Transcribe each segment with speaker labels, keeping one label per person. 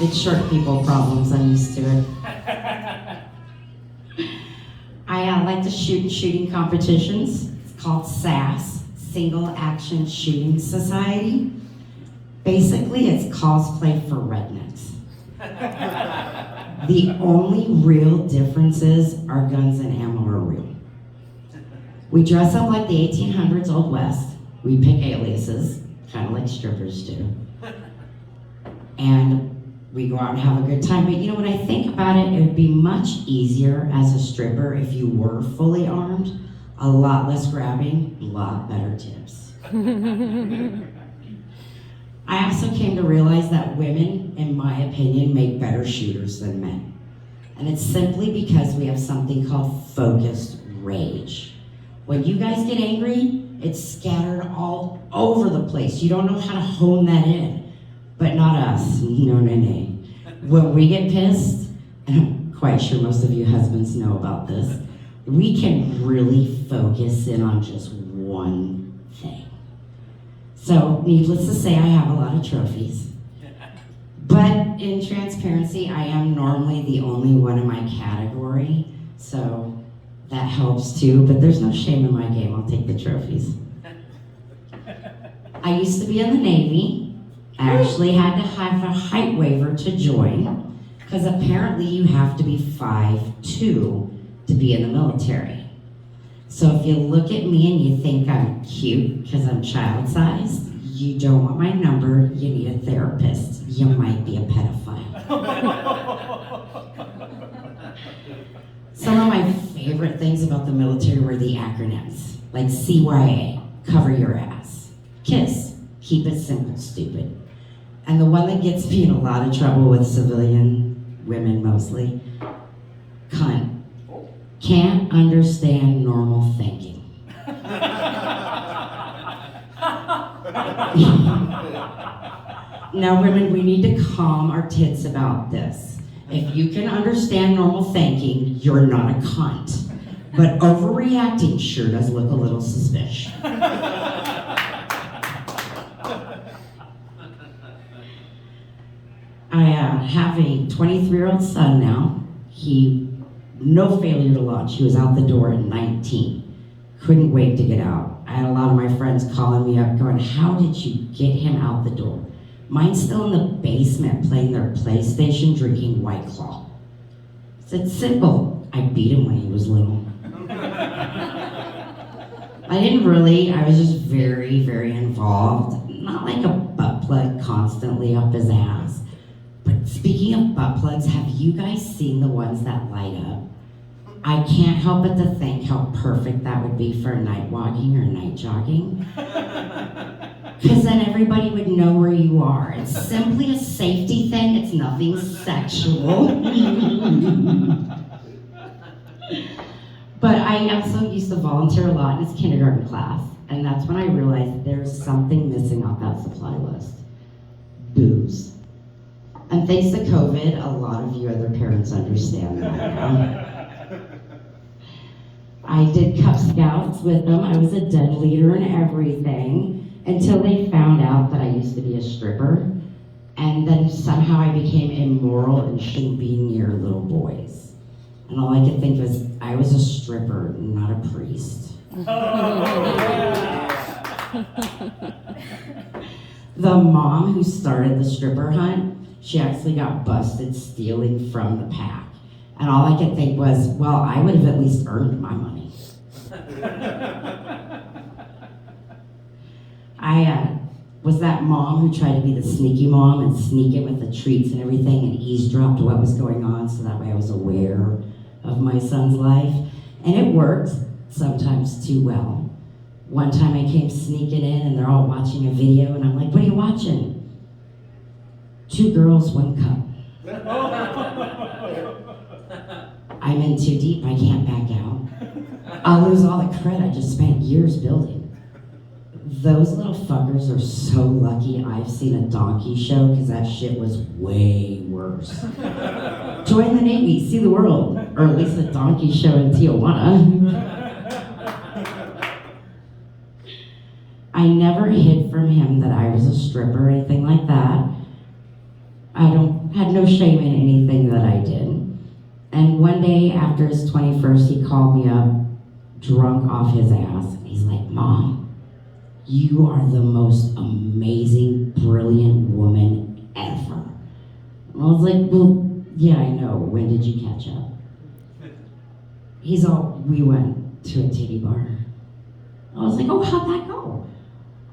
Speaker 1: It's short people problems, I'm used to it. I like to shoot in shooting competitions. It's called SAS, Single Action Shooting Society. Basically, it's cosplay for rednecks. The only real differences are guns and ammo are real. We dress up like the 1800s Old West. We pick aliases, kind of like strippers do. And we go out and have a good time. But you know, when I think about it, it would be much easier as a stripper if you were fully armed. A lot less grabbing, a lot better tips. I also came to realize that women, in my opinion, make better shooters than men. And it's simply because we have something called focused rage. When you guys get angry, it's scattered all over the place. You don't know how to hone that in. But not us, no. When we get pissed, and I'm quite sure most of you husbands know about this, we can really focus in on just one thing. So, needless to say, I have a lot of trophies. But in transparency, I am normally the only one in my category, so that helps too, but there's no shame in my game, I'll take the trophies. I used to be in the Navy. I actually had to have a height waiver to join, because apparently you have to be 5'2" to be in the military. So if you look at me and you think I'm cute because I'm child-sized, you don't want my number, you need a therapist. You might be a pedophile. Some of my favorite things about the military were the acronyms, like CYA, cover your ass. KISS, keep it simple, stupid. And the one that gets me in a lot of trouble with civilian women mostly, cunt. Can't understand normal thinking. Now women, we need to calm our tits about this. If you can understand normal thinking, you're not a cunt. But overreacting sure does look a little suspicious. I have a 23-year-old son now. No failure to launch. He was out the door at 19. Couldn't wait to get out. I had a lot of my friends calling me up going, how did you get him out the door? Mine's still in the basement playing their PlayStation, drinking White Claw. I said, simple. I beat him when he was little. I didn't really. I was just very, very involved. Not like a butt plug constantly up his ass. But speaking of butt plugs, have you guys seen the ones that light up? I can't help but to think how perfect that would be for night walking or night jogging. Because then everybody would know where you are. It's simply a safety thing. It's nothing sexual. But I also used to volunteer a lot in his kindergarten class. And that's when I realized there's something missing off that supply list. Booze. And thanks to COVID, a lot of you other parents understand that now. I did Cub Scouts with them. I was a den leader and everything until they found out that I used to be a stripper. And then somehow I became immoral and shouldn't be near little boys. And all I could think was, I was a stripper, not a priest. The mom who started the stripper hunt, she actually got busted stealing from the pack. And all I could think was, well, I would have at least earned my money. I was that mom who tried to be the sneaky mom and sneak in with the treats and everything and eavesdropped what was going on so that way I was aware of my son's life. And it worked, sometimes too well. One time I came sneaking in and they're all watching a video and I'm like, what are you watching? 2 girls, 1 cup. I'm in too deep, I can't back out. I'll lose all the credit I just spent years building. Those little fuckers are so lucky I've seen a donkey show because that shit was way worse. Join the Navy, see the world, or at least a donkey show in Tijuana. I never hid from him that I was a stripper or anything like that. had no shame in anything that I did. And one day after his 21st, he called me up, drunk off his ass. And he's like, Mom, you are the most amazing, brilliant woman ever. And I was like, well, yeah, I know. When did you catch up? He's all, we went to a titty bar. I was like, oh, how'd that go?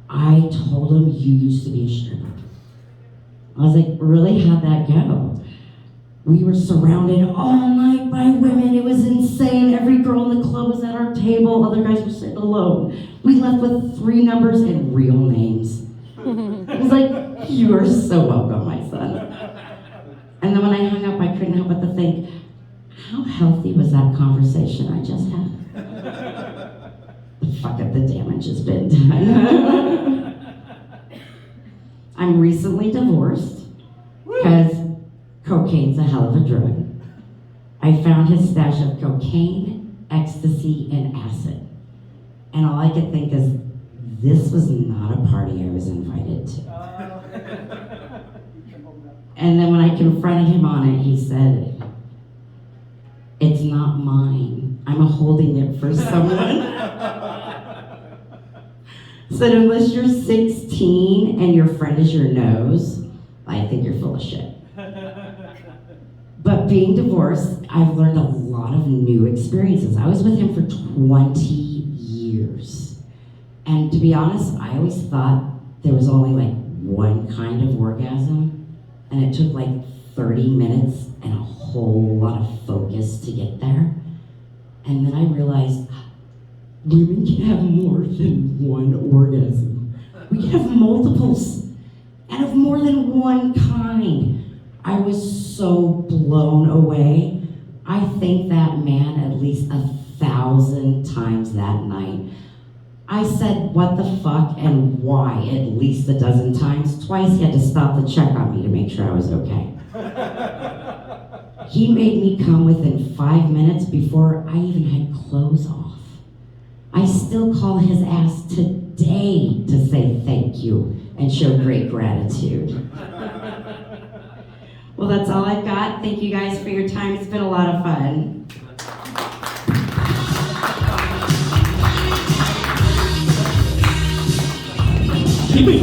Speaker 1: I told him you used to be a stripper. I was like, really? How'd that go? We were surrounded all night by women. It was insane. Every girl in the club was at our table. Other guys were sitting alone. We left with 3 numbers and real names. I was like, you are so welcome, my son. And then when I hung up, I couldn't help but to think, how healthy was that conversation I just had? Fuck it, the damage has been done. I'm recently divorced because cocaine's a hell of a drug. I found his stash of cocaine, ecstasy, and acid. And all I could think is, this was not a party I was invited to. And then when I confronted him on it, he said, it's not mine. I'm holding it for someone. Said, unless you're 16 and your friend is your nose, I think you're full of shit. But being divorced, I've learned a lot of new experiences. I was with him for 20 years. And to be honest, I always thought there was only like one kind of orgasm, and it took like 30 minutes and a whole lot of focus to get there. And then I realized, women can have more than one orgasm. We can have multiples, and of more than one kind. I was so blown away. I thanked that man at least 1,000 times that night. I said, what the fuck and why at least 12 times. Twice he had to stop to check on me to make sure I was okay. He made me come within 5 minutes before I even had clothes off. I still call his ass today to say thank you and show great gratitude. Well, that's all I've got. Thank you guys for your time. It's been a lot of fun.